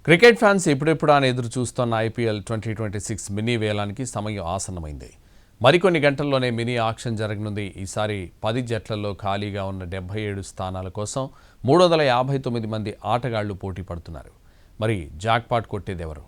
Cricket fans ఇప్పుడెప్పుడు అని ఎదురు చూస్తున్న ఐపీఎల్ 2026 మినీ వేలానికి సమయం ఆసన్నమైంది. మరికొన్ని గంటల్లోనే మినీ ఆక్షన్ జరగనుంది. ఈసారి 10 జట్లలో ఖాళీగా ఉన్న 77 స్థానాల కోసం 359 మంది ఆటగాళ్లు పోటీ పడుతున్నారు. మరి జాక్పాట్ కొట్టేదెవరు?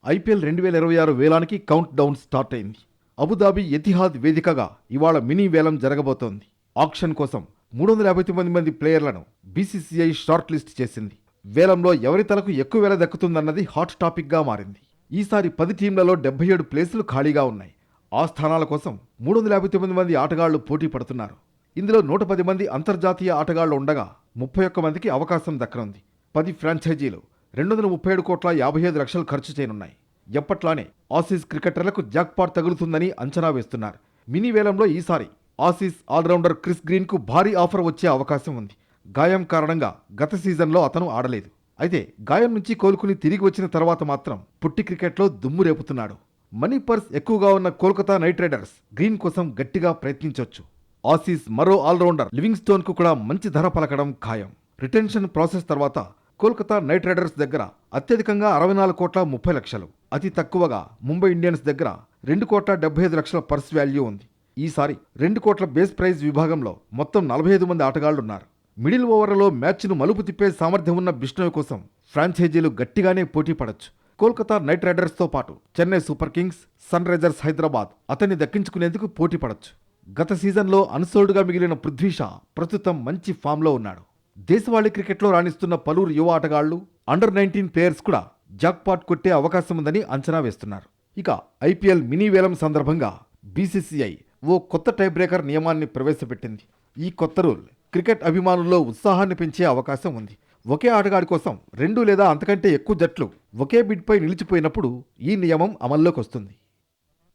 ఐపీఎల్ 2026 వేలానికి కౌంట్ డౌన్ స్టార్ట్ అయింది. అబుదాబి ఎతిహాద్ వేదికగా ఇవాళ మినీ వేలం జరగబోతోంది. ఆక్షన్ కోసం 359 మంది ప్లేయర్లను బీసీసీఐ షార్ట్ లిస్ట్ చేసింది. వేలంలో ఎవరి తలకు ఎక్కువ వేల దక్కుతుందన్నది హాట్ టాపిక్గా మారింది. ఈసారి 10 టీంలలో 77 ప్లేసులు ఖాళీగా ఉన్నాయి. ఆ స్థానాల కోసం 359 మంది ఆటగాళ్లు పోటీ పడుతున్నారు. ఇందులో 110 మంది అంతర్జాతీయ ఆటగాళ్లు ఉండగా 31 మందికి అవకాశం దక్కనుంది. 10 ఫ్రాంచైజీలు 237,55 లక్షలు ఖర్చు చేయనున్నాయి. ఎప్పట్లానే ఆసీస్ క్రికెటర్లకు జాక్పాట్ తగులుతుందని అంచనా వేస్తున్నారు. మినీ వేలంలో ఈసారి ఆసీస్ ఆల్రౌండర్ క్రిస్ గ్రీన్కు భారీ ఆఫర్ వచ్చే అవకాశం ఉంది. గాయం కారణంగా గత సీజన్లో అతను ఆడలేదు. అయితే గాయం నుంచి కోలుకుని తిరిగి వచ్చిన తర్వాత మాత్రం పుట్టి క్రికెట్లో దుమ్ము రేపుతున్నాడు. మనీ పర్స్ ఎక్కువగా ఉన్న కోల్కతా నైట్ రైడర్స్ గ్రీన్ కోసం గట్టిగా ప్రయత్నించొచ్చు. ఆసీస్ మరో ఆల్రౌండర్ లివింగ్స్టోన్కు కూడా మంచి ధర పలకడం ఖాయం. రిటెన్షన్ ప్రాసెస్ తర్వాత కోల్కతా నైట్ రైడర్స్ దగ్గర అత్యధికంగా 64 కోట్ల 30 లక్షలు, అతి తక్కువగా ముంబై ఇండియన్స్ దగ్గర 2 కోట్ల 75 లక్షల పర్స్ వాల్యూ ఉంది. ఈసారి 2 కోట్ల బేస్ ప్రైజ్ విభాగంలో మొత్తం 45 మంది ఆటగాళ్లున్నారు. మిడిల్ ఓవర్లలో మ్యాచ్ను మలుపు తిప్పే సామర్థ్యం ఉన్న బిష్ణోయ్ కోసం ఫ్రాంచైజీలు గట్టిగానే పోటీ పడొచ్చు. కోల్కతా నైట్ రైడర్స్తో పాటు Chennai Super Kings, Sunrisers Hyderabad అతన్ని దక్కించుకునేందుకు పోటీ పడొచ్చు. గత సీజన్లో అన్సోల్డ్గా మిగిలిన పృథ్వీ షా ప్రస్తుతం మంచి ఫామ్లో ఉన్నాడు. దేశవాళీ క్రికెట్లో రాణిస్తున్న పలువురు యువ ఆటగాళ్లు, అండర్-19 ప్లేయర్స్ కూడా జాక్పాట్ కొట్టే అవకాశం ఉందని అంచనా వేస్తున్నారు. ఇక ఐపీఎల్ మినీ వేలం సందర్భంగా బీసీసీఐ ఓ కొత్త టై బ్రేకర్ నియమాన్ని ప్రవేశపెట్టింది. ఈ కొత్త రూల్ క్రికెట్ అభిమానుల్లో ఉత్సాహాన్ని పెంచే అవకాశం ఉంది. ఒకే ఆటగాడి కోసం 2 లేదా అంతకంటే ఎక్కువ జట్లు ఒకే బిడ్పై నిలిచిపోయినప్పుడు ఈ నియమం అమల్లోకి వస్తుంది.